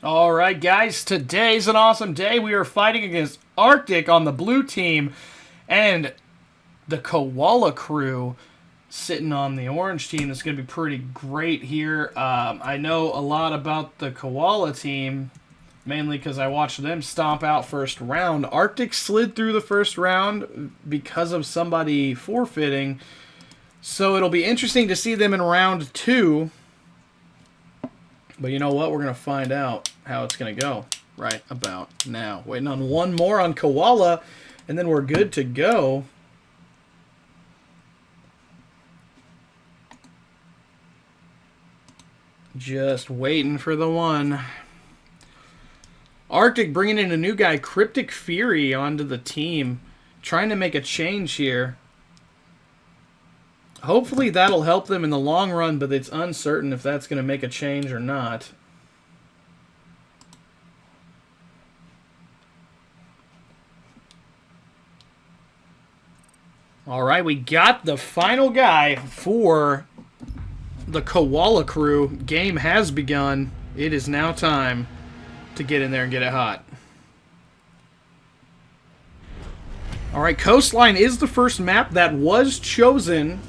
All right, guys, today's an awesome day. We are fighting against Arctic on the blue team and the Koala Krew sitting on the orange team. It's going to be pretty great here. I know a lot about the Koala team, mainly because I watched them stomp out first round. Arctic slid through the first round because of somebody forfeiting, so it'll be interesting to see them in round two. But you know what? We're going to find out how it's going to go right about now. Waiting on one more on Koala, and then we're good to go. Just waiting for the one. Arctic bringing in a new guy, Cryptic Fury, onto the team. Trying to make a change here. Hopefully that'll help them in the long run, but it's uncertain if that's going to make a change or not. All right, we got the final guy for the Koala Krew. Game has begun. It is now time to get in there and get it hot. All right, Coastline is the first map that was chosen.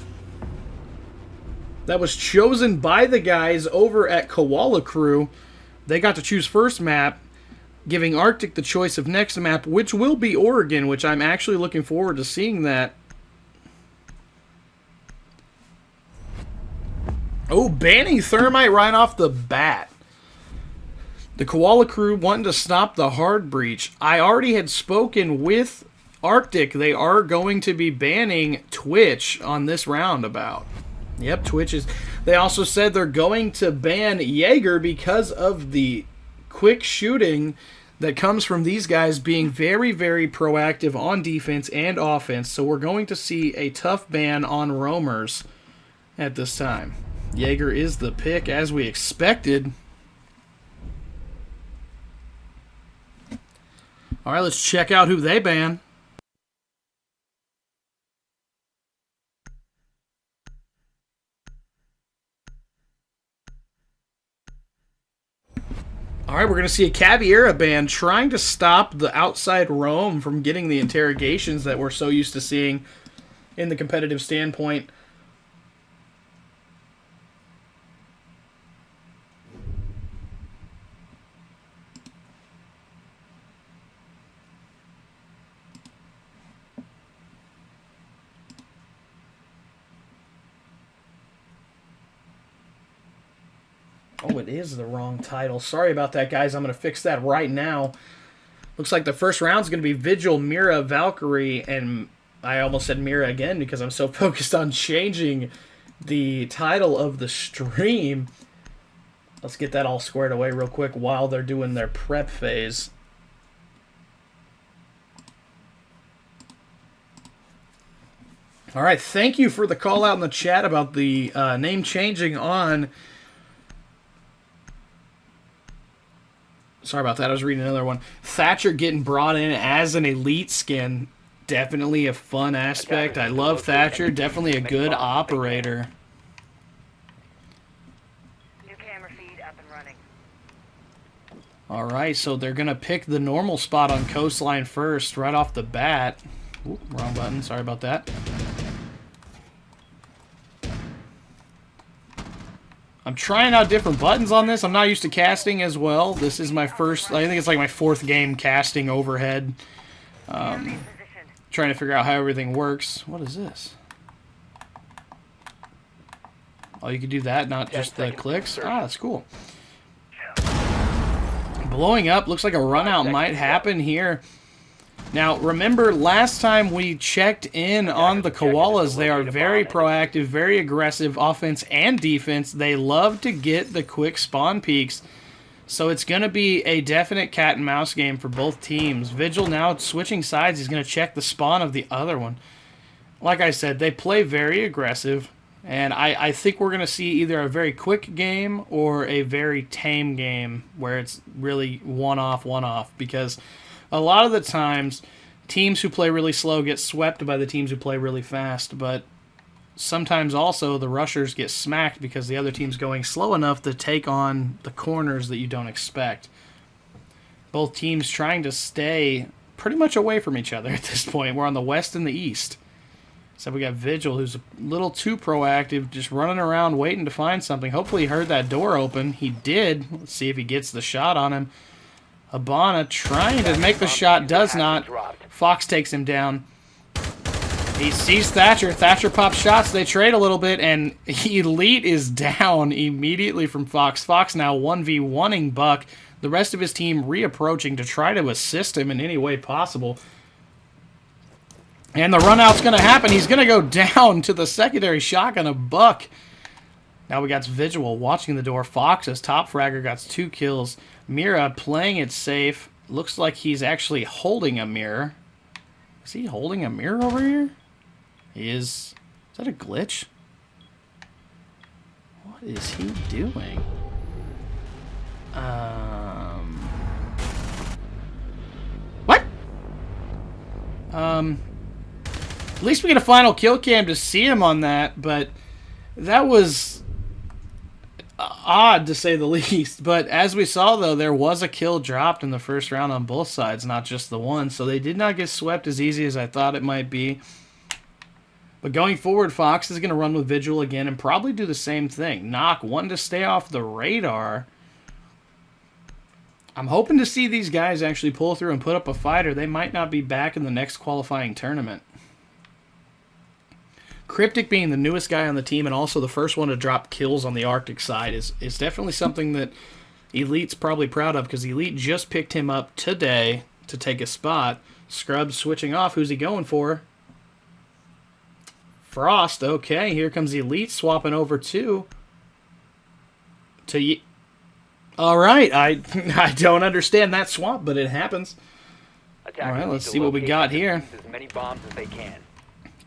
That was chosen by the guys over at Koala Krew. They got to choose first map, giving Arctic the choice of next map, which will be Oregon, which I'm actually looking forward to seeing that. Oh, banning Thermite right off the bat. The Koala Krew wanting to stop the hard breach. I already had spoken with Arctic. They are going to be banning Twitch on this roundabout. Yep, Twitch is. They also said they're going to ban Jaeger because of the quick shooting that comes from these guys being very, very proactive on defense and offense. So we're going to see a tough ban on roamers at this time. Jaeger is the pick, as we expected. All right, let's check out who they ban. All right, we're going to see a Caveira ban trying to stop the outside roam from getting the interrogations that we're so used to seeing in the competitive standpoint. Oh, it is the wrong title. Sorry about that, guys. I'm going to fix that right now. Looks like the first round is going to be Vigil, Mira, Valkyrie, and I almost said Mira again because I'm so focused on changing the title of the stream. Let's get that all squared away real quick while they're doing their prep phase. All right, thank you for the call out in the chat about the name changing on... Sorry about that. I was reading another one. Thatcher getting brought in as an elite skin. Definitely a fun aspect. I love Thatcher. Definitely a good operator. New camera feed up and running. All right, so they're going to pick the normal spot on Coastline first, right off the bat. Ooh, wrong button. Sorry about that. I'm trying out different buttons on this. I'm not used to casting as well. This is my first, I think it's like my fourth game casting overhead. Trying to figure out how everything works. What is this? Oh, you can do that, not just the clicks? Ah, that's cool. Blowing up. Looks like a run out might happen here. Now, remember, last time we checked in on the Koalas, they are very proactive, very aggressive, offense and defense. They love to get the quick spawn peaks. So it's going to be a definite cat and mouse game for both teams. Vigil now switching sides. He's going to check the spawn of the other one. Like I said, they play very aggressive. And I think we're going to see either a very quick game or a very tame game where it's really one-off, because a lot of the times teams who play really slow get swept by the teams who play really fast, but sometimes also the rushers get smacked because the other team's going slow enough to take on the corners that you don't expect. Both teams trying to stay pretty much away from each other at this point. We're on the west and the east. So we got Vigil, who's a little too proactive, just running around waiting to find something. Hopefully he heard that door open. He did. Let's see if he gets the shot on him. Habana trying to make the shot, does not. Fox takes him down. He sees Thatcher. Thatcher pops shots. They trade a little bit, and Elite is down immediately from Fox. Fox now 1v1ing Buck. The rest of his team reapproaching to try to assist him in any way possible. And the run-out's going to happen. He's going to go down to the secondary shotgun of Buck. Now we got Vigil watching the door. Fox, as top fragger, got 2 kills. Mira playing it safe. Looks like he's actually holding a mirror. Is he holding a mirror over here? He is. Is that a glitch? What is he doing? What? At least we get a final kill cam to see him on that, but that was odd to say the least. But as we saw, though, there was a kill dropped in the first round on both sides, not just the one, so they did not get swept as easy as I thought it might be. But going forward, Fox is going to run with Vigil again and probably do the same thing. Knock, one to stay off the radar. I'm hoping to see these guys actually pull through and put up a fight, or they might not be back in the next qualifying tournament. Cryptic being the newest guy on the team and also the first one to drop kills on the Arctic side is definitely something that Elite's probably proud of, because Elite just picked him up today to take a spot. Scrubs switching off. Who's he going for? Frost. Okay, here comes Elite swapping over to all right, I don't understand that swap, but it happens. All right, let's see what we got here. As many bombs as they can.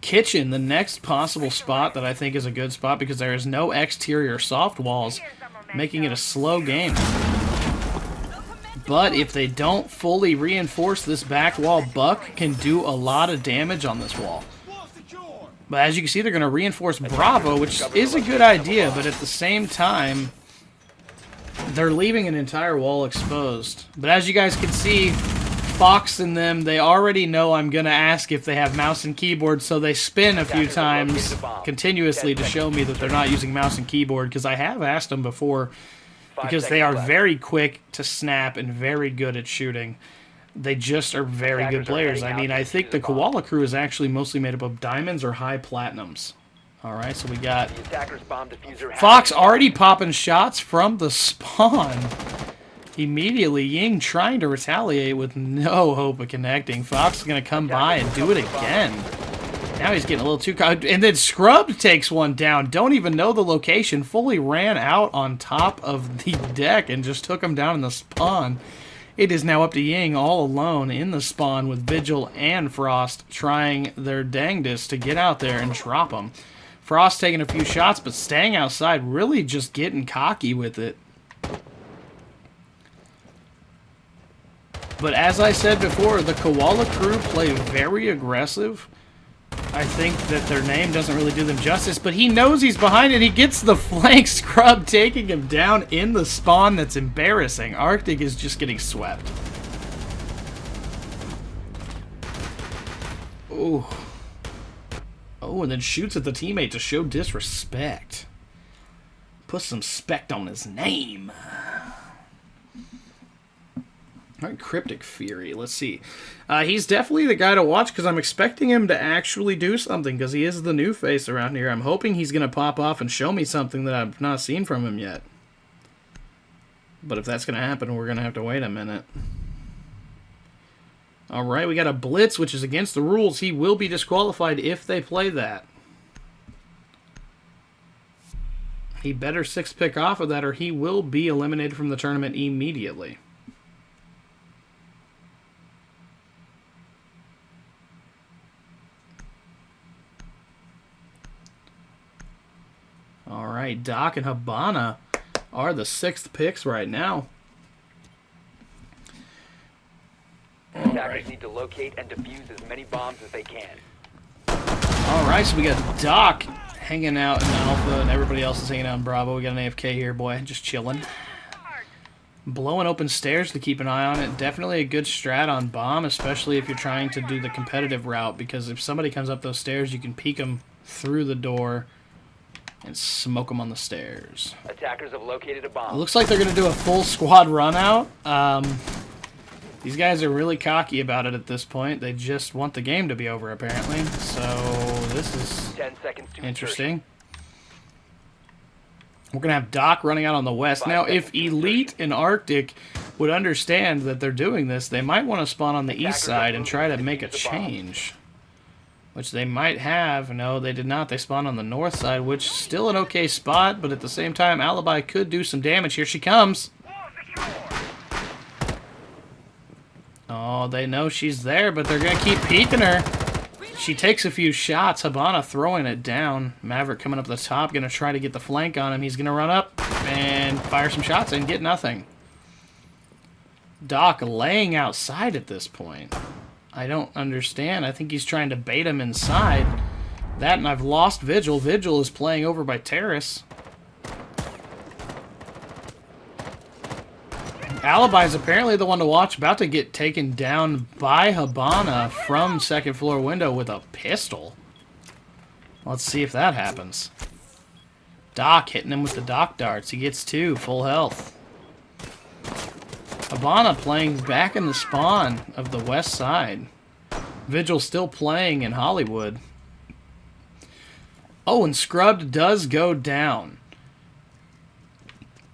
Kitchen, the next possible spot that I think is a good spot because there is no exterior soft walls, making it a slow game. But if they don't fully reinforce this back wall, Buck can do a lot of damage on this wall. But as you can see, they're going to reinforce Bravo, which is a good idea, but at the same time, they're leaving an entire wall exposed. But as you guys can see, Fox and them, they already know I'm going to ask if they have mouse and keyboard, so they spin a few times continuously to show me that they're not using mouse and keyboard, because I have asked them before, because they are very quick to snap and very good at shooting. They just are very good players. I mean, I think the Koala crew is actually mostly made up of diamonds or high platinums. All right, so we got Fox already popping shots from the spawn. Immediately, Ying trying to retaliate with no hope of connecting. Fox is going to come by and do it again. Now he's getting a little too caught. And then Scrub takes one down. Don't even know the location. Fully ran out on top of the deck and just took him down in the spawn. It is now up to Ying all alone in the spawn with Vigil and Frost trying their dangdest to get out there and drop him. Frost taking a few shots, but staying outside, really just getting cocky with it. But as I said before, the Koala crew play very aggressive. I think that their name doesn't really do them justice, but he knows he's behind it. He gets the flank. Scrub taking him down in the spawn. That's embarrassing. Arctic is just getting swept. Ooh. Oh, and then shoots at the teammate to show disrespect. Put some spect on his name. All right, Cryptic Fury. Let's see. He's definitely the guy to watch because I'm expecting him to actually do something because he is the new face around here. I'm hoping he's going to pop off and show me something that I've not seen from him yet. But if that's going to happen, we're going to have to wait a minute. All right, we got a blitz, which is against the rules. He will be disqualified if they play that. He better 6-pick off of that or he will be eliminated from the tournament immediately. All right, Doc and Habana are the 6th picks right now. Attackers need to locate and defuse as many bombs as they can. All right, so we got Doc hanging out in Alpha, and everybody else is hanging out in Bravo. We got an AFK here, boy, just chilling. Blowing open stairs to keep an eye on it. Definitely a good strat on bomb, especially if you're trying to do the competitive route, because if somebody comes up those stairs, you can peek them through the door and smoke them on the stairs. Attackers have located a bomb. It looks like they're going to do a full squad run out. These guys are really cocky about it at this point. They just want the game to be over, apparently. So this is 10 seconds to interesting. We're going to have Doc running out on the west. Now, if Elite and Arctic would understand that they're doing this, they might want to spawn on the east side and try to make a change. Which they might have. No, they did not. They spawned on the north side, which is still an okay spot, but at the same time, Alibi could do some damage. Here she comes. Oh, they know she's there, but they're going to keep peeking her. She takes a few shots. Habana throwing it down. Maverick coming up the top, going to try to get the flank on him. He's going to run up and fire some shots and get nothing. Doc laying outside at this point. I don't understand. I think he's trying to bait him inside. That, and I've lost Vigil. Vigil is playing over by Terrace. Alibi is apparently the one to watch. About to get taken down by Habana from second floor window with a pistol. Let's see if that happens. Doc hitting him with the Doc darts. He gets 2, full health. Habana playing back in the spawn of the west side. Vigil still playing in Hollywood. Oh, and Scrubbed does go down.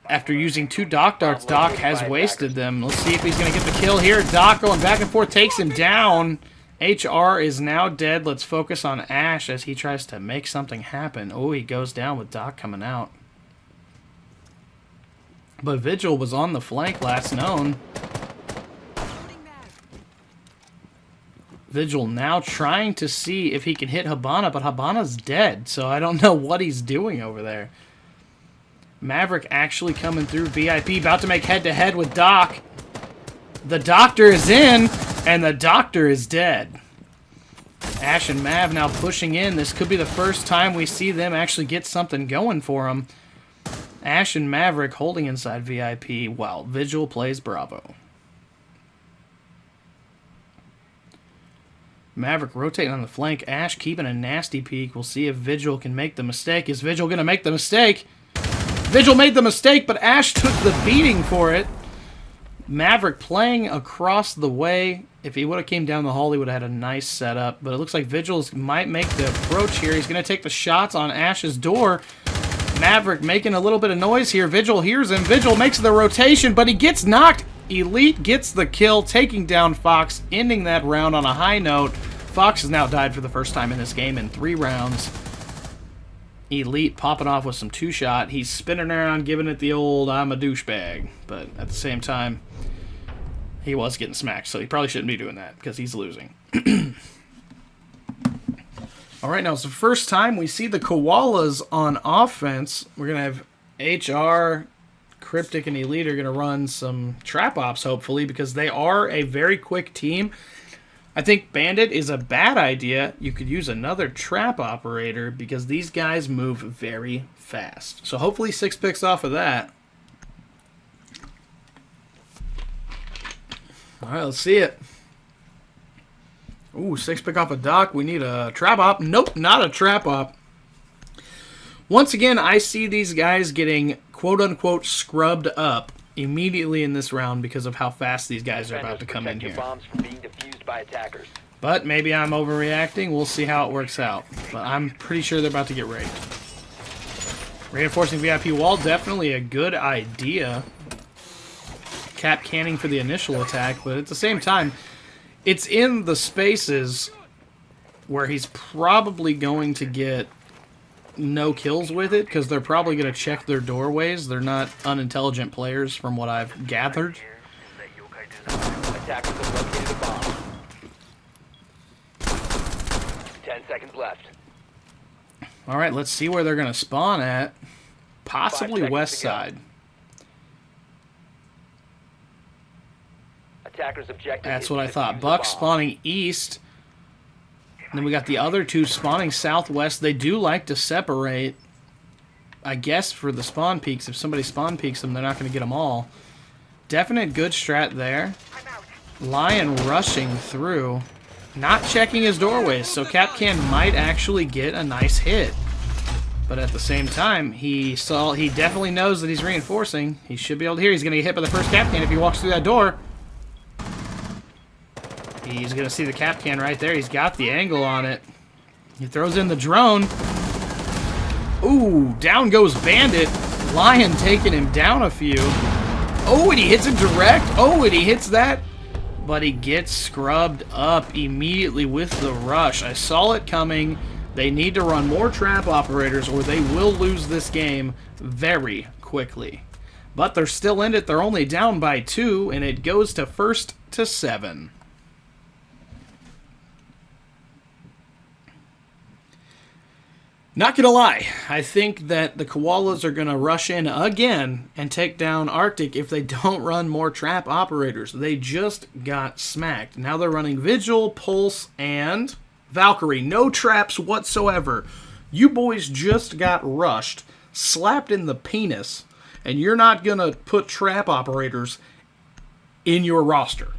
After using 2 Doc darts, Doc has wasted them. Let's see if he's going to get the kill here. Doc going back and forth, takes him down. HR is now dead. Let's focus on Ash as he tries to make something happen. Oh, he goes down with Doc coming out. But Vigil was on the flank last known. Vigil now trying to see if he can hit Habana, but Habana's dead, so I don't know what he's doing over there. Maverick actually coming through VIP, about to make head-to-head with Doc. The Doctor is in, and the Doctor is dead. Ash and Mav now pushing in. This could be the first time we see them actually get something going for them. Ash and Maverick holding inside VIP while Vigil plays Bravo. Maverick rotating on the flank. Ash keeping a nasty peek. We'll see if Vigil can make the mistake. Is Vigil going to make the mistake? Vigil made the mistake, but Ash took the beating for it. Maverick playing across the way. If he would have came down the hall, he would have had a nice setup. But it looks like Vigil might make the approach here. He's going to take the shots on Ash's door. Maverick making a little bit of noise here. Vigil hears him. Vigil makes the rotation, but he gets knocked. Elite gets the kill, taking down Fox, ending that round on a high note. Fox has now died for the first time in this game in 3 rounds. Elite popping off with some 2-shot. He's spinning around, giving it the old I'm a douchebag. But at the same time, he was getting smacked, so he probably shouldn't be doing that because he's losing. All right, now it's the first time we see the Koalas on offense. We're going to have HR, Cryptic, and Elite are going to run some trap ops, hopefully, because they are a very quick team. I think Bandit is a bad idea. You could use another trap operator because these guys move very fast. So hopefully 6 picks off of that. All right, let's see it. Ooh, 6 pick off a Doc. We need a trap op. Nope, not a trap op. Once again, I see these guys getting quote-unquote scrubbed up immediately in this round because of how fast these guys are about to come in here. Bombs from being defused by attackers. But maybe I'm overreacting. We'll see how it works out. But I'm pretty sure they're about to get raped. Reinforcing VIP wall, definitely a good idea. Cap canning for the initial attack, but at the same time, it's in the spaces where he's probably going to get no kills with it, because they're probably going to check their doorways. They're not unintelligent players, from what I've gathered. Attackers have located a bomb. 10 seconds left. All right, let's see where they're going to spawn at. Possibly west side. Attackers objective. That's what I thought. Buck spawning east. And then we got the other 2 spawning southwest. They do like to separate, I guess, for the spawn peaks. If somebody spawn peeks them, they're not going to get them all. Definite good strat there. Lion rushing through. Not checking his doorways, so Capcan might actually get a nice hit. But at the same time, he definitely knows that he's reinforcing. He should be able to hear. He's going to get hit by the first Capcan if he walks through that door. He's going to see the Capcan right there. He's got the angle on it. He throws in the drone. Ooh, down goes Bandit. Lion taking him down a few. Oh, and he hits it direct. Oh, and he hits that. But he gets scrubbed up immediately with the rush. I saw it coming. They need to run more trap operators or they will lose this game very quickly. But they're still in it. They're only down by 2, and it goes to 1st to 7. Not gonna lie, I think that the Koalas are gonna rush in again and take down Arctic if they don't run more trap operators. They just got smacked. Now they're running Vigil, Pulse, and Valkyrie. No traps whatsoever. You boys just got rushed, slapped in the penis, and you're not gonna put trap operators in your roster.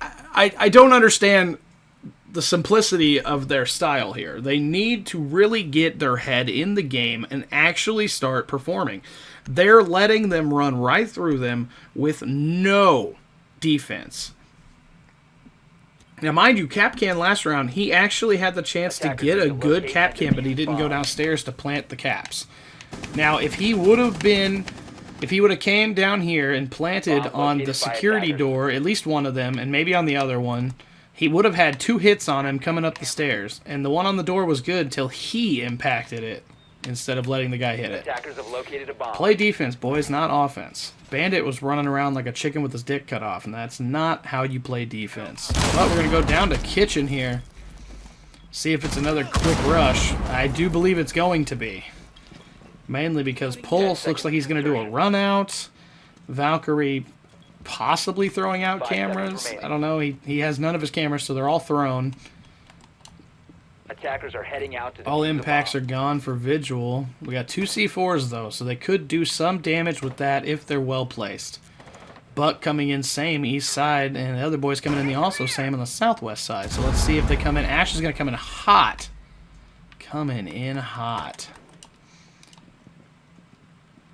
I don't understand the simplicity of their style here. They need to really get their head in the game and actually start performing. They're letting them run right through them with no defense. Now, mind you, Capcan last round, he actually had the chance to get a good Capcan, but he didn't go downstairs to plant the caps. Now, if he would have came down here and planted on the security door, at least one of them, and maybe on the other one, he would have had 2 hits on him coming up the stairs. And the one on the door was good until he impacted it instead of letting the guy hit it. Attackers have located a bomb. Play defense, boys, not offense. Bandit was running around like a chicken with his dick cut off, and that's not how you play defense. But we're going to go down to Kitchen here. See if it's another quick rush. I do believe it's going to be. Mainly because Pulse looks like he's going to do a run out. Valkyrie possibly throwing out cameras. I don't know. He has none of his cameras, so they're all thrown. Attackers are heading out to all impacts are gone for Vigil. We got 2 C4s, though, so they could do some damage with that if they're well placed. Buck coming in same east side, and the other boys coming in the also same on the southwest side. So let's see if they come in. Ash is going to come in hot. Coming in hot.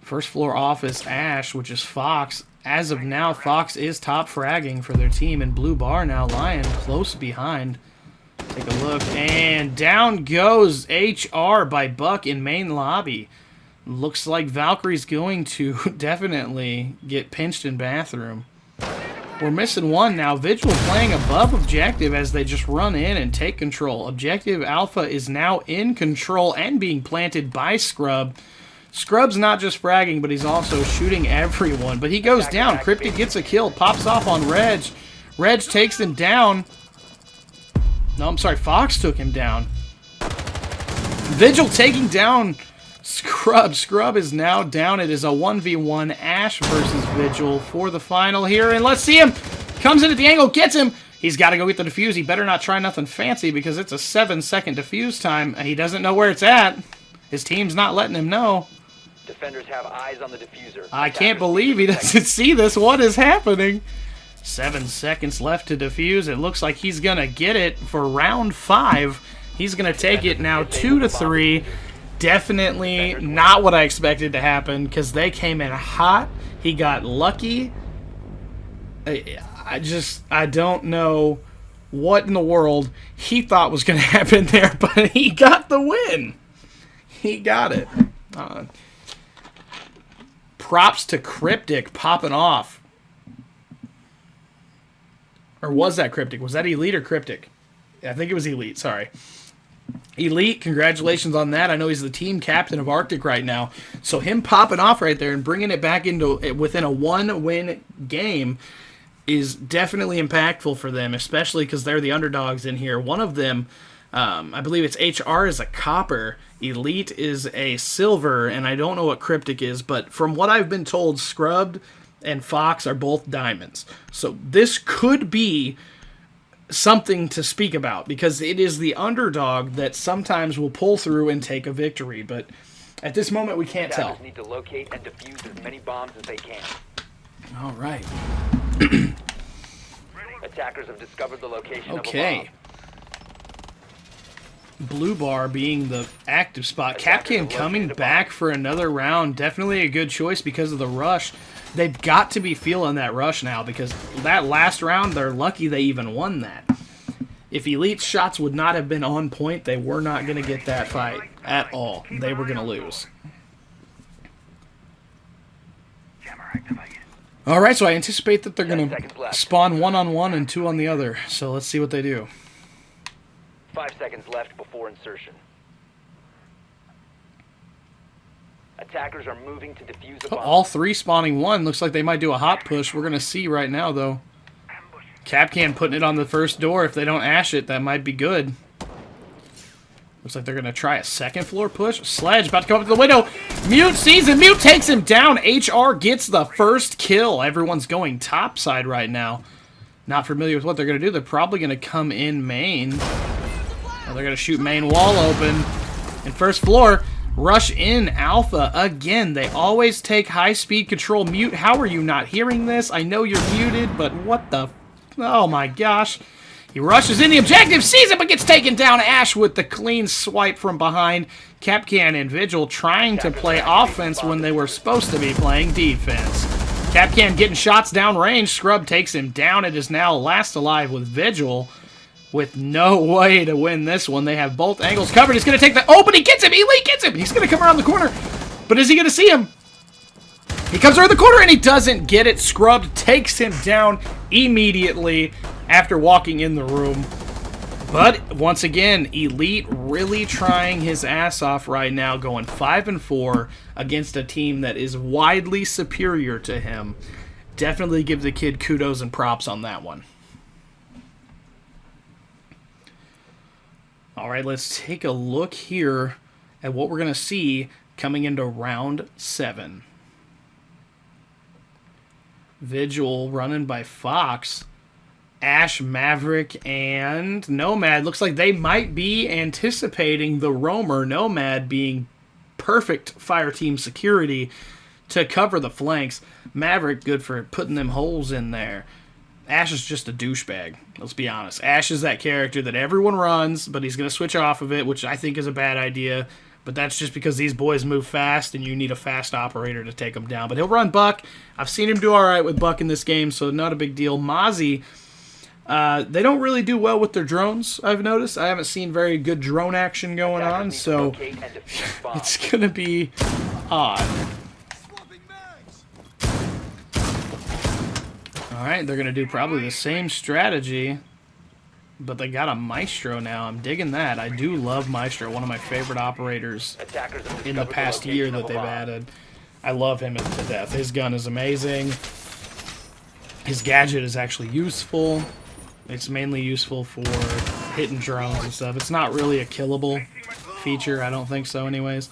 First floor office, Ash, which is Fox. As of now, Fox is top fragging for their team, and Blue Bar now Lion close behind. Take a look, and down goes HR by Buck in main lobby. Looks like Valkyrie's going to definitely get pinched in bathroom. We're missing one now. Vigil playing above objective as they just run in and take control. Objective Alpha is now in control and being planted by Scrub. Scrub's not just fragging, but he's also shooting everyone. But he goes down. Cryptic gets a kill. Pops off on Reg. Reg takes him down. No, I'm sorry. Fox took him down. Vigil taking down Scrub. Scrub is now down. It is a 1v1 Ash versus Vigil for the final here. And let's see him. Comes in at the angle. Gets him. He's got to go get the defuse. He better not try nothing fancy because it's a 7-second defuse time. He doesn't know where it's at. His team's not letting him know. Defenders have eyes on the diffuser. I can't believe he doesn't see this. What is happening? 7 seconds left to defuse. It looks like he's going to get it for round 5. He's going to take it now 2-3. Definitely not what I expected to happen because they came in hot. He got lucky. I don't know what in the world he thought was going to happen there, but he got the win. He got it. Props to Cryptic popping off. Or was that Cryptic? Was that Elite or Cryptic? Yeah, I think it was Elite, sorry. Elite, congratulations on that. I know he's the team captain of Arctic right now. So him popping off right there and bringing it back into within a 1-win game is definitely impactful for them, especially because they're the underdogs in here. One of them, I believe it's HR is a copper, Elite is a silver, and I don't know what Cryptic is, but from what I've been told, Scrubbed and Fox are both diamonds. So this could be something to speak about because it is the underdog that sometimes will pull through and take a victory, but at this moment we can't tell. Need to locate and defuse as many bombs as they can. All right. Attackers have discovered the location of a Okay. bomb. Blue bar being the active spot. Capcan coming back for another round. Definitely a good choice because of the rush. They've got to be feeling that rush now because that last round, they're lucky they even won that. If Elite's shots would not have been on point, they were not going to get that fight at all. They were going to lose. All right, so I anticipate that they're going to spawn 1 on one and 2 on the other. So let's see what they do. 5 seconds left before insertion. Attackers are moving to defuse a bomb. All 3 spawning 1. Looks like they might do a hot push. We're going to see right now, though. Capcan putting it on the first door. If they don't ash it, that might be good. Looks like they're going to try a second floor push. Sledge about to come up to the window. Mute sees him. Mute takes him down. HR gets the first kill. Everyone's going topside right now. Not familiar with what they're going to do. They're probably going to come in main. Oh, they're going to shoot main wall open. And first floor, rush in Alpha again. They always take high-speed control. Mute, how are you not hearing this? I know you're muted, but what the... Oh my gosh. He rushes in the objective, sees it, but gets taken down. Ash with the clean swipe from behind. Capcan and Vigil trying to play offense when they were supposed to be playing defense. Capcan getting shots down range. Scrub takes him down. It is now last alive with Vigil with no way to win this one. They have both angles covered. He's going to take the... Oh, but he gets him. Elite gets him. He's going to come around the corner. But is he going to see him? He comes around the corner and he doesn't get it. Scrubbed takes him down immediately after walking in the room. But once again, Elite really trying his ass off right now, going 5-4 against a team that is widely superior to him. Definitely give the kid kudos and props on that one. All right, let's take a look here at what we're going to see coming into round 7. Vigil running by Fox. Ash, Maverick, and Nomad. Looks like they might be anticipating the roamer, Nomad, being perfect fire team security to cover the flanks. Maverick, good for putting them holes in there. Ash is just a douchebag, let's be honest. Ash is that character that everyone runs, but he's going to switch off of it, which I think is a bad idea. But that's just because these boys move fast, and you need a fast operator to take them down. But he'll run Buck. I've seen him do all right with Buck in this game, so not a big deal. Mozzie, they don't really do well with their drones, I've noticed. I haven't seen very good drone action going on, so it's going to be odd. All right, they're going to do probably the same strategy. But they got a Maestro now. I'm digging that. I do love Maestro, one of my favorite operators in the past year that they've added. I love him to death. His gun is amazing. His gadget is actually useful. It's mainly useful for hitting drones and stuff. It's not really a killable feature. I don't think so anyways.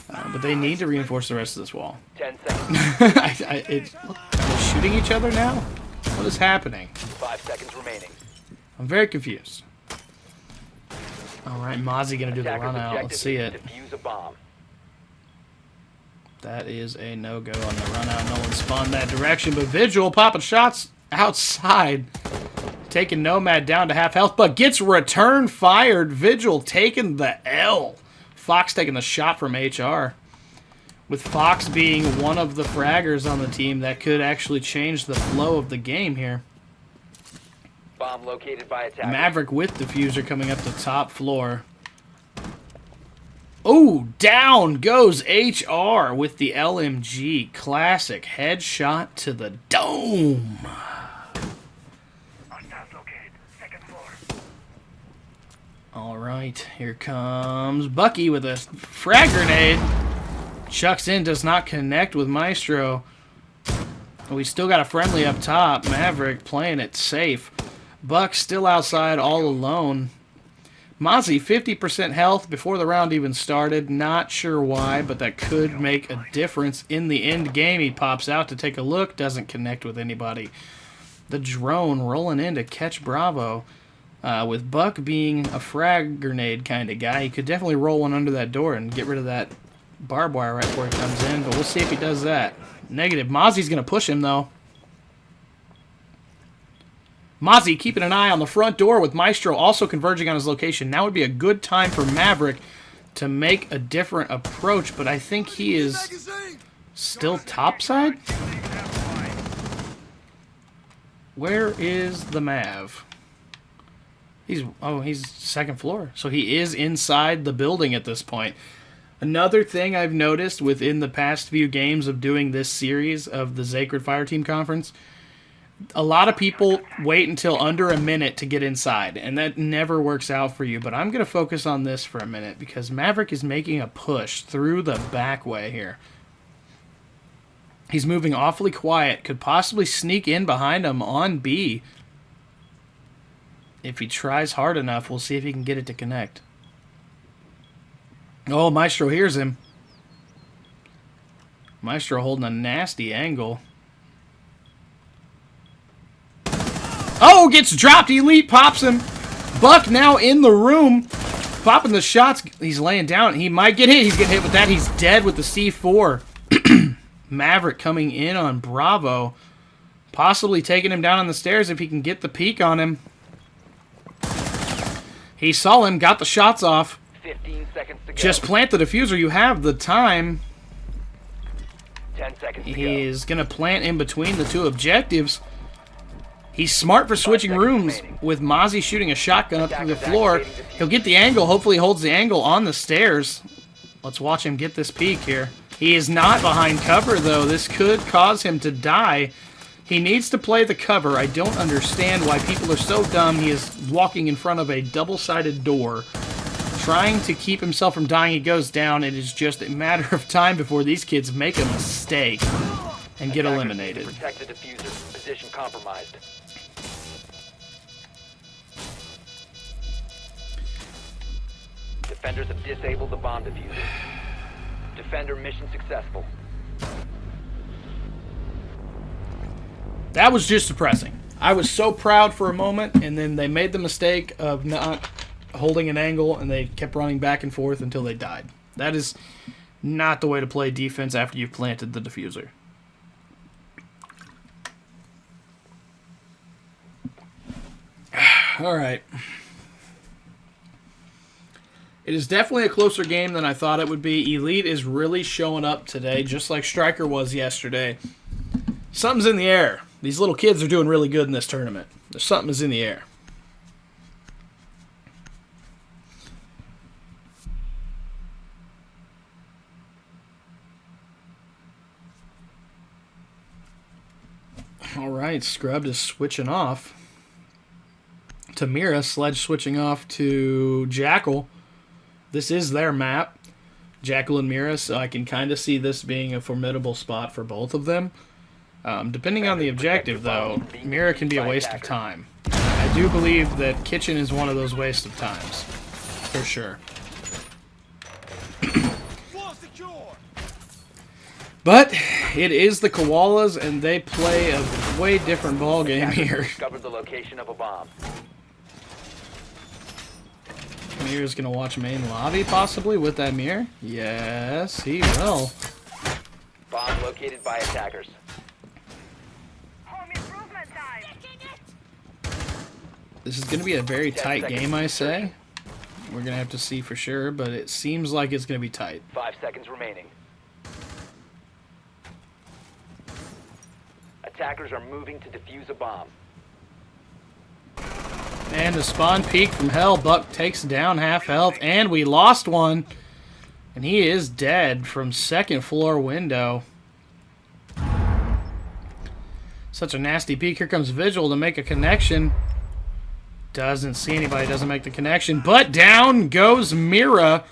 But they need to reinforce the rest of this wall. 10 seconds. Are they shooting each other now? What is happening? 5 seconds remaining. I'm very confused. Alright, Mozzie gonna do the run out. Let's see it. Defuse a bomb. That is a no-go on the run out. No one spawned that direction, but Vigil popping shots outside. Taking Nomad down to half health, but gets return fired. Vigil taking the L. Fox taking the shot from HR. With Fox being one of the fraggers on the team, that could actually change the flow of the game here. Bomb located by attacker. Maverick with diffuser coming up the top floor. Oh, down goes HR with the LMG. Classic headshot to the dome. All right, here comes Bucky with a frag grenade. Chucks in, does not connect with Maestro. We still got a friendly up top. Maverick playing it safe. Buck still outside all alone. Mozzie, 50% health before the round even started. Not sure why, but that could make a difference in the end game. He pops out to take a look. Doesn't connect with anybody. The drone rolling in to catch Bravo. With Buck being a frag grenade kind of guy, he could definitely roll one under that door and get rid of that barbed wire right before he comes in. But we'll see if he does that. Negative. Mozzie's going to push him, though. Mozzie keeping an eye on the front door with Maestro also converging on his location. Now would be a good time for Maverick to make a different approach, but I think he is still topside? Where is the Mav? He's second floor. So he is inside the building at this point. Another thing I've noticed within the past few games of doing this series of the Sacred Fireteam Conference, a lot of people wait until under a minute to get inside, and that never works out for you. But I'm going to focus on this for a minute because Maverick is making a push through the back way here. He's moving awfully quiet, could possibly sneak in behind him on B. If he tries hard enough, we'll see if he can get it to connect. Oh, Maestro hears him. Maestro holding a nasty angle. Oh, gets dropped. Elite pops him. Buck now in the room. Popping the shots. He's laying down. He might get hit. He's getting hit with that. He's dead with the C4. Maverick coming in on Bravo. Possibly taking him down on the stairs if he can get the peek on him. He saw him. Got the shots off. 15 seconds to go. Just plant the diffuser. You have the time. 10 seconds to go. He is going to plant in between the two objectives. He's smart for switching rooms with Mozzie shooting a shotgun up through the floor. He'll get the angle. Hopefully he holds the angle on the stairs. Let's watch him get this peek here. He is not behind cover, though. This could cause him to die. He needs to play the cover. I don't understand why people are so dumb. He is walking in front of a double-sided door, trying to keep himself from dying. He goes down. It is just a matter of time before these kids make a mistake and get eliminated. Protect the diffuser. Position compromised. Defenders have disabled the bomb diffuser. Defender mission successful. That was just depressing. I was so proud for a moment, and then they made the mistake of not holding an angle, and they kept running back and forth until they died. That is not the way to play defense after you've planted the diffuser. All right. It is definitely a closer game than I thought it would be. Elite is really showing up today, just like Stryker was yesterday. Something's in the air. These little kids are doing really good in this tournament. There's something is in the air. All right, Scrubbed is switching off to Mira. Sledge switching off to Jackal. This is their map, Jackal and Mira, so I can kind of see this being a formidable spot for both of them. Depending on the objective, though, Mira can be a waste of time. I do believe that Kitchen is one of those waste of times, for sure. But it is the Koalas, and they play a way different ball game here. Discovered the location of a bomb. Mirror's gonna watch main lobby, possibly, with that mirror? Yes, he will. Bomb located by attackers. Home improvement time. This is gonna be a very tight game, I say. We're gonna have to see for sure, but it seems like it's gonna be tight. 5 seconds remaining. Attackers are moving to defuse a bomb. And the spawn peek from hell. Buck takes down half health, and we lost one. And he is dead from second floor window. Such a nasty peek. Here comes Vigil to make a connection. Doesn't see anybody, doesn't make the connection. But down goes Mira.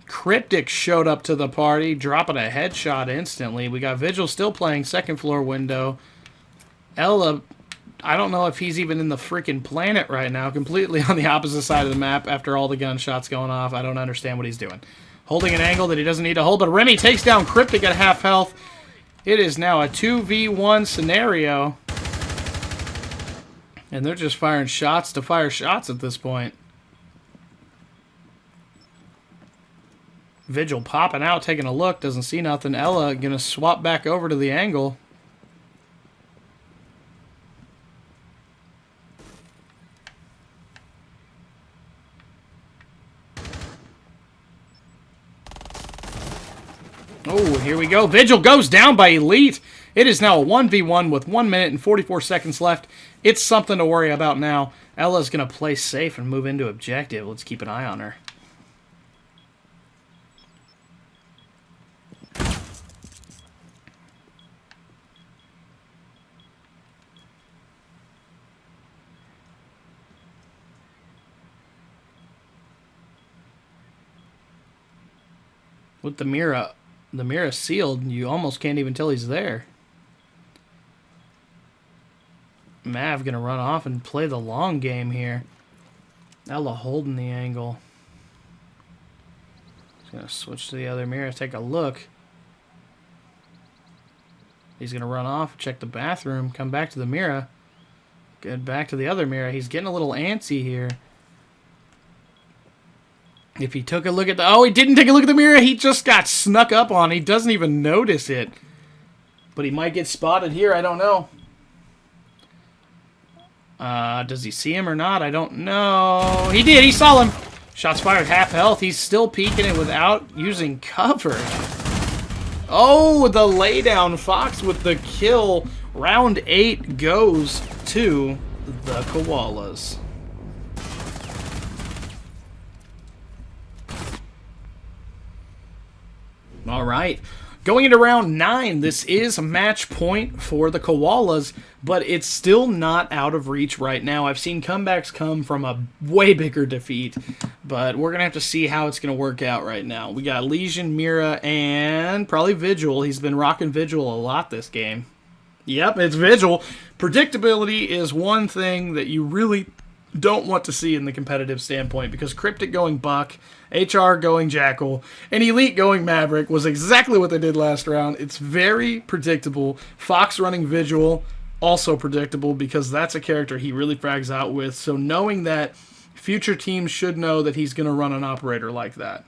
Cryptic showed up to the party, dropping a headshot instantly. We got Vigil still playing second floor window. Ella, I don't know if he's even in the freaking planet right now, completely on the opposite side of the map after all the gunshots going off. I don't understand what he's doing. Holding an angle that he doesn't need to hold, but Remy takes down Cryptic at half health. It is now a 2v1 scenario. And they're just firing shots to fire shots at this point. Vigil popping out, taking a look, doesn't see nothing. Ella going to swap back over to the angle. Oh, here we go. Vigil goes down by Elite. It is now a 1v1 with 1 minute and 44 seconds left. It's something to worry about now. Ella's going to play safe and move into objective. Let's keep an eye on her. With the mirror sealed, you almost can't even tell he's there. Mav gonna run off and play the long game here. Ella holding the angle. He's gonna switch to the other mirror, take a look. He's gonna run off, check the bathroom, come back to the mirror. Get back to the other mirror. He's getting a little antsy here. If he took a look at the... Oh, he didn't take a look at the mirror. He just got snuck up on. He doesn't even notice it. But he might get spotted here. I don't know. Does he see him or not? I don't know. He did. He saw him. Shots fired. Half health. He's still peeking it without using cover. Oh, the laydown. Fox with the kill. Round 8 goes to the Koalas. All right, going into round 9, this is a match point for the Koalas, but it's still not out of reach right now. I've seen comebacks come from a way bigger defeat, but we're going to have to see how it's going to work out right now. We got Legion, Mira, and probably Vigil. He's been rocking Vigil a lot this game. Yep, it's Vigil. Predictability is one thing that you really don't want to see in the competitive standpoint, because Cryptic going Buck, HR going Jackal, and Elite going Maverick was exactly what they did last round. It's very predictable. Fox running Vigil, also predictable, because that's a character he really frags out with. So knowing that, future teams should know that he's going to run an operator like that.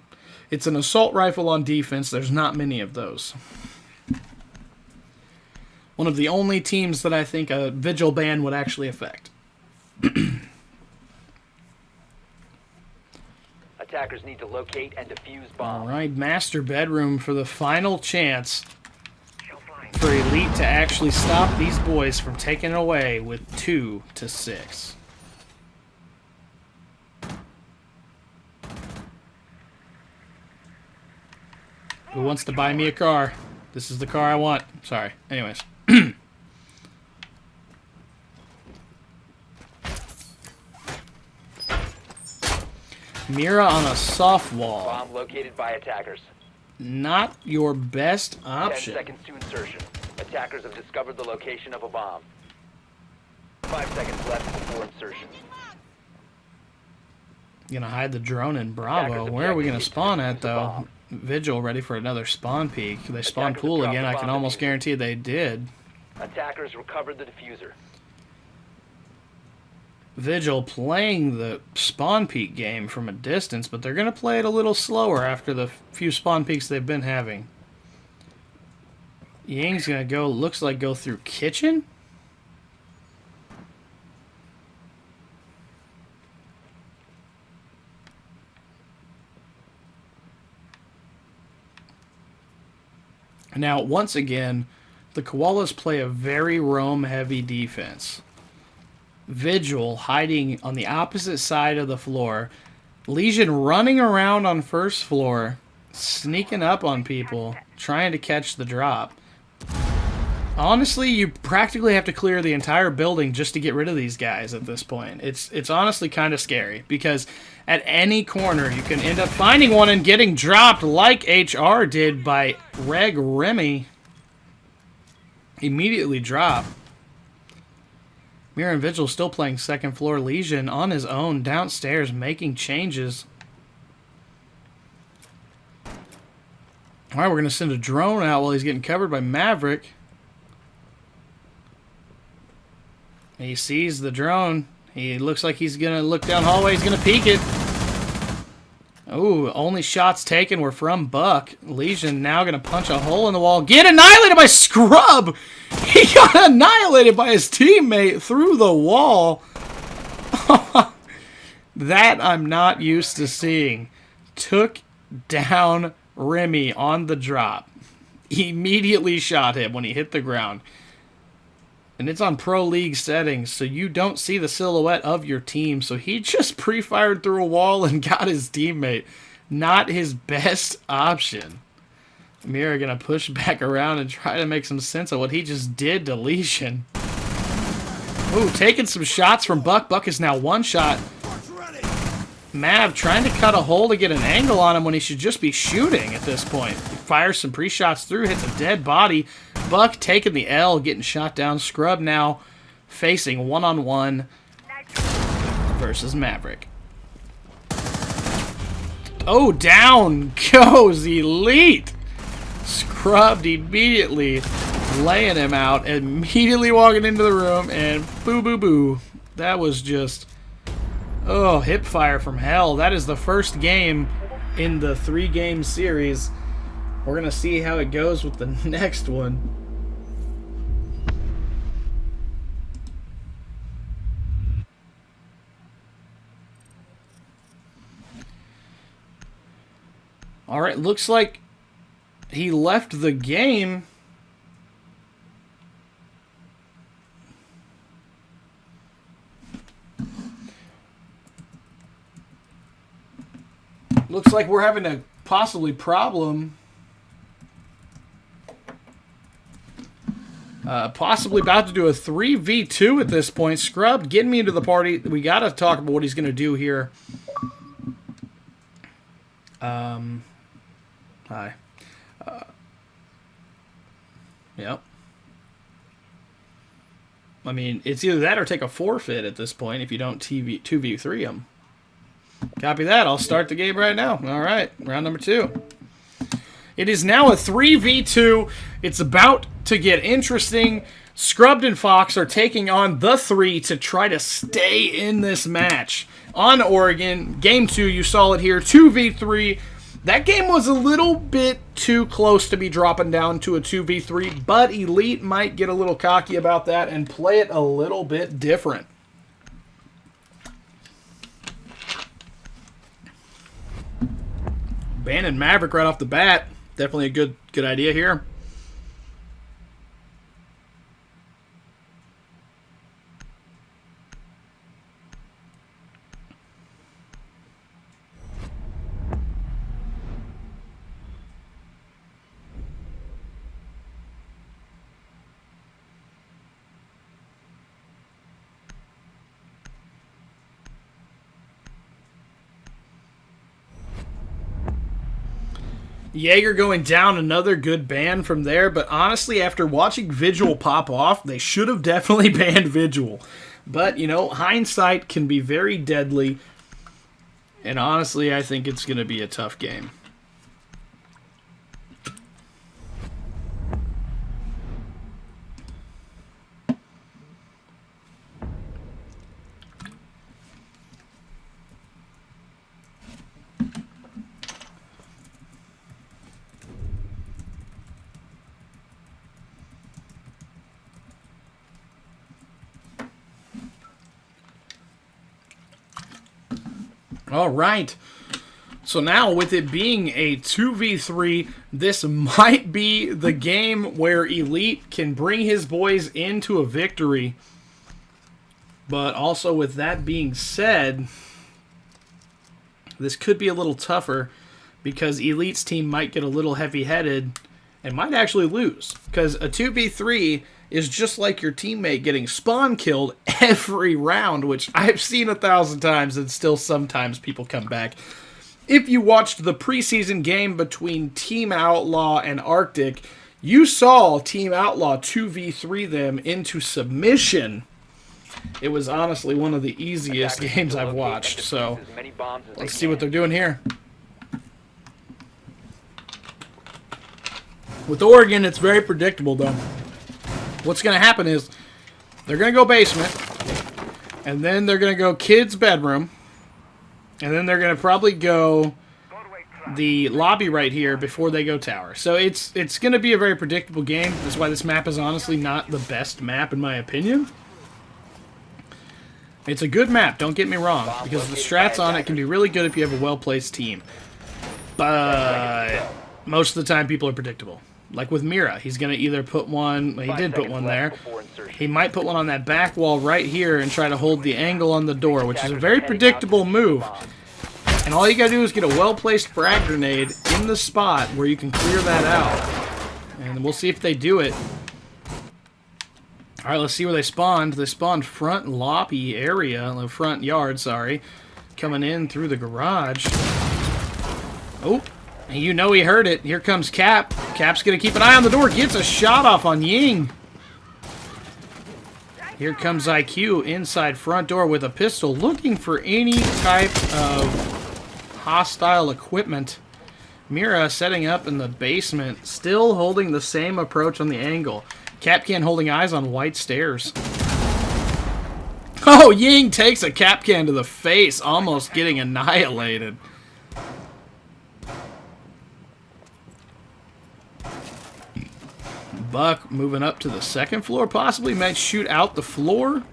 It's an assault rifle on defense. There's not many of those. One of the only teams that I think a Vigil ban would actually affect. Attackers need to locate and defuse bombs. All right, master bedroom for the final chance for Elite to actually stop these boys from taking it away with 2-6. Who wants to buy me a car? This is the car I want. Sorry. Anyways. Mira on a soft wall. Bomb located by attackers. Not your best 10 option. seconds to insertion. Attackers have discovered the location of a bomb. 5 seconds left before insertion. Gonna hide the drone in Bravo. Where are we gonna spawn at though? Vigil ready for another spawn peek. They spawned cool again. I can almost guarantee they did. Attackers recovered the diffuser. Vigil playing the spawn peek game from a distance, but they're going to play it a little slower after the few spawn peeks they've been having. Ying's going to go, looks like go through kitchen? Now, once again, the Koalas play a very roam-heavy defense. Vigil hiding on the opposite side of the floor. Legion running around on first floor, sneaking up on people, trying to catch the drop. Honestly, you practically have to clear the entire building just to get rid of these guys at this point. It's honestly kind of scary, because at any corner you can end up finding one and getting dropped like HR did by Reg Remy. Immediately drop. Mira and Vigil still playing second floor. Legion on his own downstairs making changes. Alright, we're going to send a drone out while he's getting covered by Maverick. He sees the drone. He looks like he's going to look down hallway. He's going to peek it. Oh, only shots taken were from Buck. Legion now going to punch a hole in the wall. Get annihilated by Scrub! He got annihilated by his teammate through the wall. That I'm not used to seeing. Took down Remy on the drop. Immediately shot him when he hit the ground. And it's on Pro League settings, so you don't see the silhouette of your team. So he just pre-fired through a wall and got his teammate. Not his best option. Mira gonna push back around and try to make some sense of what he just did to Legion. Ooh, taking some shots from Buck. Buck is now one shot. Mav trying to cut a hole to get an angle on him when he should just be shooting at this point. He fires some pre-shots through, hits a dead body. Buck taking the L, getting shot down. Scrub now facing one-on-one versus Maverick. Oh, down goes Elite. Scrubbed immediately, laying him out, immediately walking into the room, and boo-boo-boo. That was just... oh, hip fire from hell. That is the first game in the 3-game series. We're going to see how it goes with the next one. Alright, looks like he left the game. Looks like we're having a possibly problem. Possibly about to do a 3v2 at this point. Scrubbed, getting me into the party. We got to talk about what he's going to do here. Hi. Yep. I mean, it's either that or take a forfeit at this point if you don't 2v3 him. Copy that. I'll start the game right now. All right. Round number 2. It is now a 3v2. It's about to get interesting. Scrubbed and Fox are taking on the 3 to try to stay in this match. On Oregon, game 2, you saw it here, 2v3. That game was a little bit too close to be dropping down to a 2v3, but Elite might get a little cocky about that and play it a little bit different. Banning Maverick right off the bat. Definitely a good idea here. Jaeger going down, another good ban from there, but honestly, after watching Vigil pop off, they should have definitely banned Vigil. But, you know, hindsight can be very deadly, and honestly, I think it's going to be a tough game. All right. So now, with it being a 2v3, this might be the game where Elite can bring his boys into a victory. But also, with that being said, this could be a little tougher because Elite's team might get a little heavy-headed and might actually lose. Because a 2v3 is just like your teammate getting spawn killed every round, which I've seen 1,000 times, and still sometimes people come back. If you watched the preseason game between Team Outlaw and Arctic, you saw Team Outlaw 2v3 them into submission. It was honestly one of the easiest games I've watched, so let's see what they're doing here. With Oregon, it's very predictable, though. What's going to happen is they're going to go basement, and then they're going to go kids' bedroom, and then they're going to probably go the lobby right here before they go tower. So it's going to be a very predictable game. That's why this map is honestly not the best map in my opinion. It's a good map, don't get me wrong, because the strats on it can be really good if you have a well-placed team. But most of the time people are predictable. Like with Mira, he's going to either put one, well, he did put one there. He might put one on that back wall right here and try to hold the angle on the door, which is a very predictable move. And all you gotta do is get a well-placed frag grenade in the spot where you can clear that out. And we'll see if they do it. Alright, let's see where they spawned. They spawned front lobby area, front yard, sorry. Coming in through the garage. Oh, you know he heard it. Here comes Cap. Cap's gonna keep an eye on the door. Gets a shot off on Ying. Here comes IQ inside front door with a pistol, looking for any type of hostile equipment. Mira setting up in the basement, still holding the same approach on the angle. Capcan holding eyes on white stairs. Oh, Ying takes a Capcan to the face, almost getting annihilated. Buck moving up to the second floor, possibly might shoot out the floor.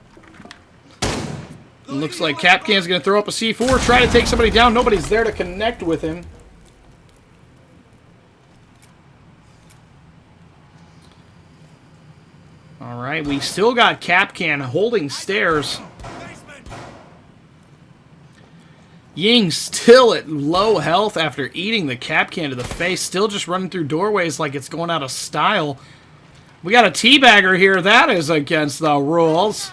Looks like Capcan's going to throw up a C4, try to take somebody down. Nobody's there to connect with him. Alright, we still got Capcan holding stairs. Ying still at low health after eating the Capcan to the face. Still just running through doorways like it's going out of style. We got a teabagger here. That is against the rules.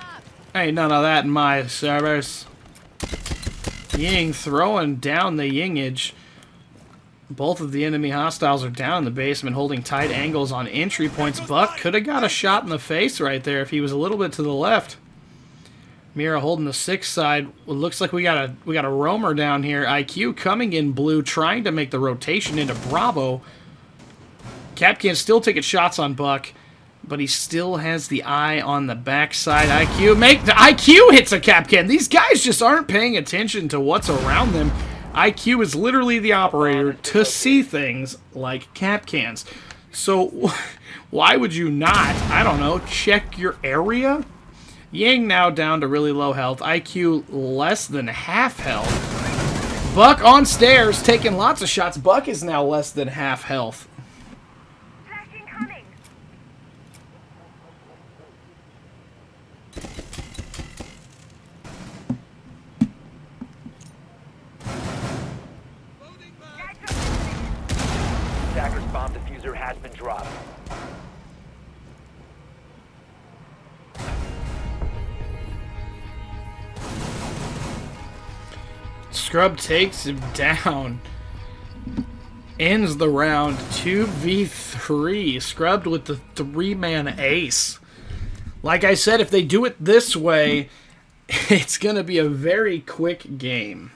Ain't none of that in my service. Ying throwing down the Yingage. Both of the enemy hostiles are down in the basement, holding tight angles on entry points. Buck could have got a shot in the face right there if he was a little bit to the left. Mira holding the 6th side. It looks like we got a roamer down here. IQ coming in blue, trying to make the rotation into Bravo. Capcan still taking shots on Buck, but he still has the eye on the backside. IQ hits a Capcan. These guys just aren't paying attention to what's around them. IQ is literally the operator to see things like Capcans. So why would you not, I don't know, check your area? Ying now down to really low health. IQ less than half health. Buck on stairs taking lots of shots. Buck is now less than half health. Attacker's bomb diffuser has been dropped. Scrub takes him down. Ends the round 2v3. Scrubbed with the 3-man ace. Like I said, if they do it this way, it's going to be a very quick game.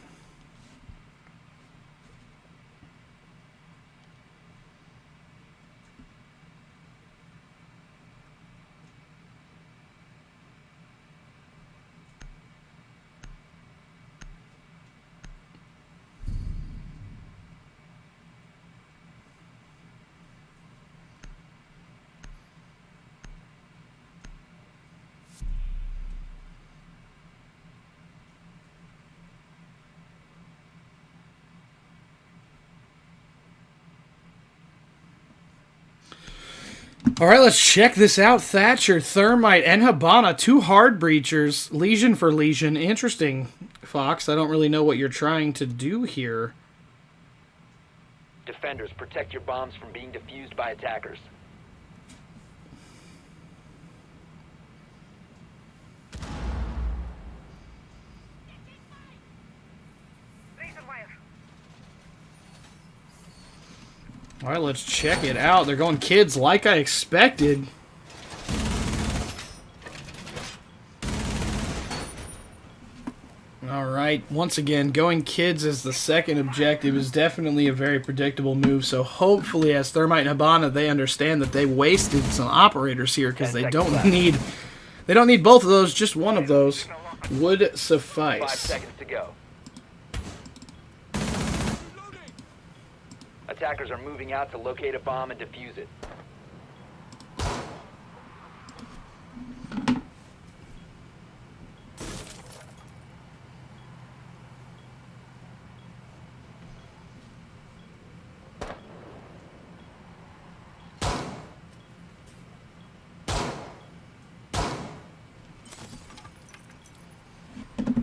Alright, let's check this out. Thatcher, Thermite, and Habana. 2 hard breachers. Legion for Legion. Interesting, Fox. I don't really know what you're trying to do here. Defenders, protect your bombs from being defused by attackers. Alright, let's check it out. They're going kids like I expected. Alright, once again, going kids as the second objective is definitely a very predictable move. So hopefully as Thermite and Habana, they understand that they wasted some operators here because they don't need both of those. Just one of those would suffice. 5 seconds to go. Attackers are moving out to locate a bomb and defuse it.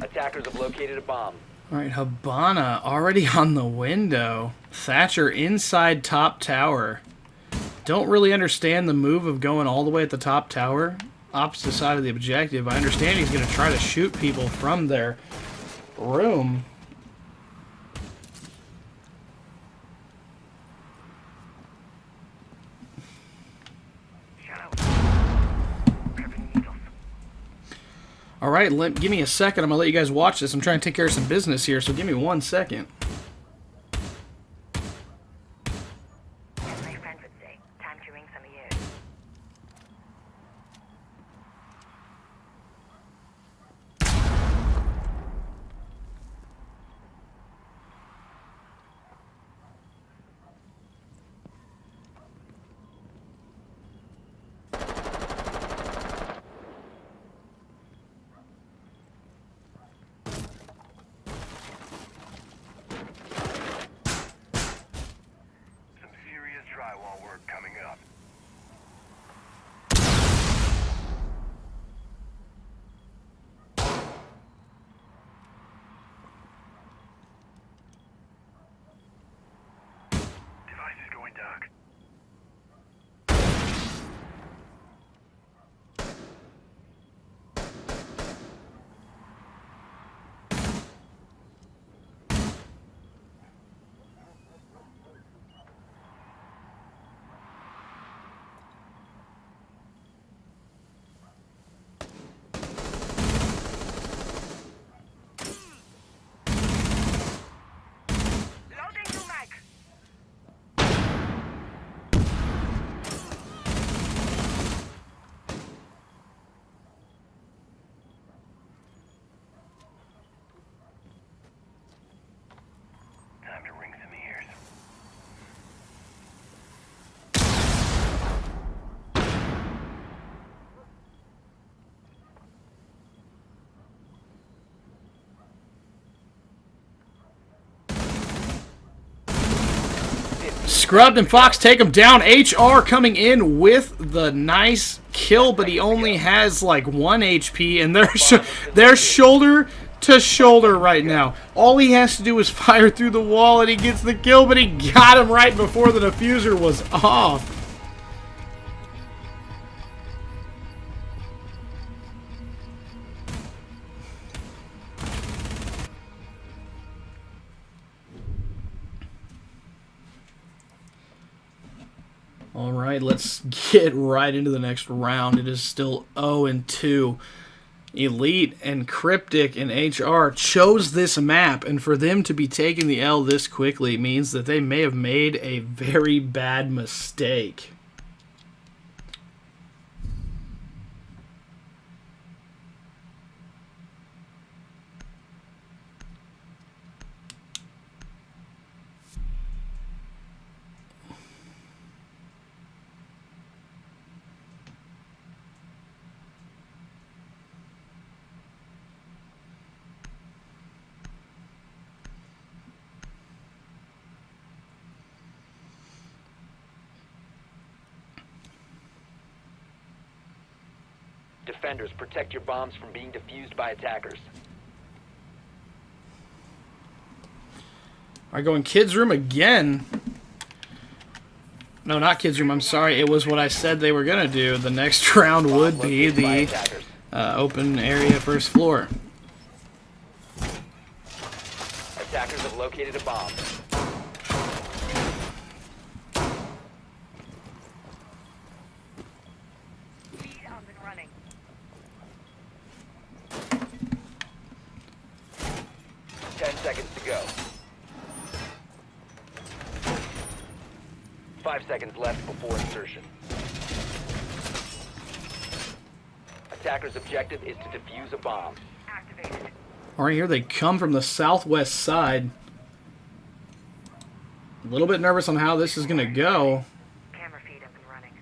Attackers have located a bomb. All right, Habana already on the window. Thatcher inside top tower. Don't really understand the move of going all the way at the top tower, opposite side of the objective. I understand he's going to try to shoot people from their room. All right, give me a second. I'm going to let you guys watch this. I'm trying to take care of some business here, so give me 1 second. As my friend would say, time to ring some ears. Drywall work coming up. Device is going dark. Loading new mag. Time to ring some ears. Scrubbed and Fox take him down. HR coming in with the nice kill, but he only has like 1 HP, and they're shoulder to shoulder right now. All he has to do is fire through the wall, and he gets the kill, but he got him right before the diffuser was off. All right, let's get right into the next round. It is still 0-2. Elite and Cryptic and HR chose this map, and for them to be taking the L this quickly means that they may have made a very bad mistake. Defenders, protect your bombs from being defused by attackers. All right, going kids' room again. No, not kids' room. I'm sorry. It was what I said they were going to do. The next round would be the open area first floor. Attackers have located a bomb. Feed up and running. Seconds to go. 5 seconds left before insertion. Attacker's objective is to defuse a bomb. Activated. All right, here they come from the southwest side. A little bit nervous on how this is going to go. Camera feed up and running.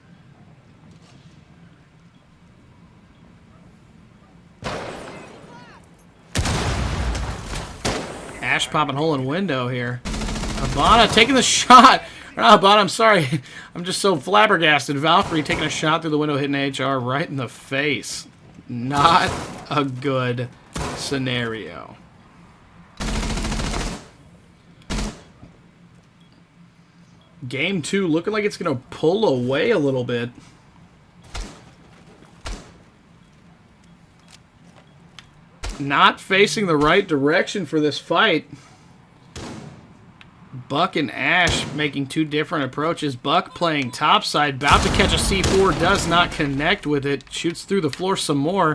Ash popping hole in window here. Habana taking the shot. Not Habana, I'm sorry. I'm just so flabbergasted. Valkyrie taking a shot through the window, hitting HR right in the face. Not a good scenario. Game 2 looking like it's going to pull away a little bit. Not facing the right direction for this fight. Buck and Ash making two different approaches. Buck playing topside, about to catch a C4, does not connect with it. Shoots through the floor some more.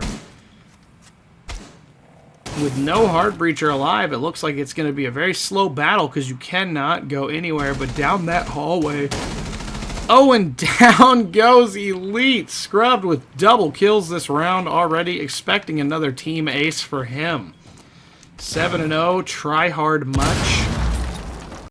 With no Heart Breacher alive, it looks like it's going to be a very slow battle because you cannot go anywhere but down that hallway. Oh, and down goes Elite. Scrubbed with double kills this round already. Expecting another team ace for him. 7-0, try hard much.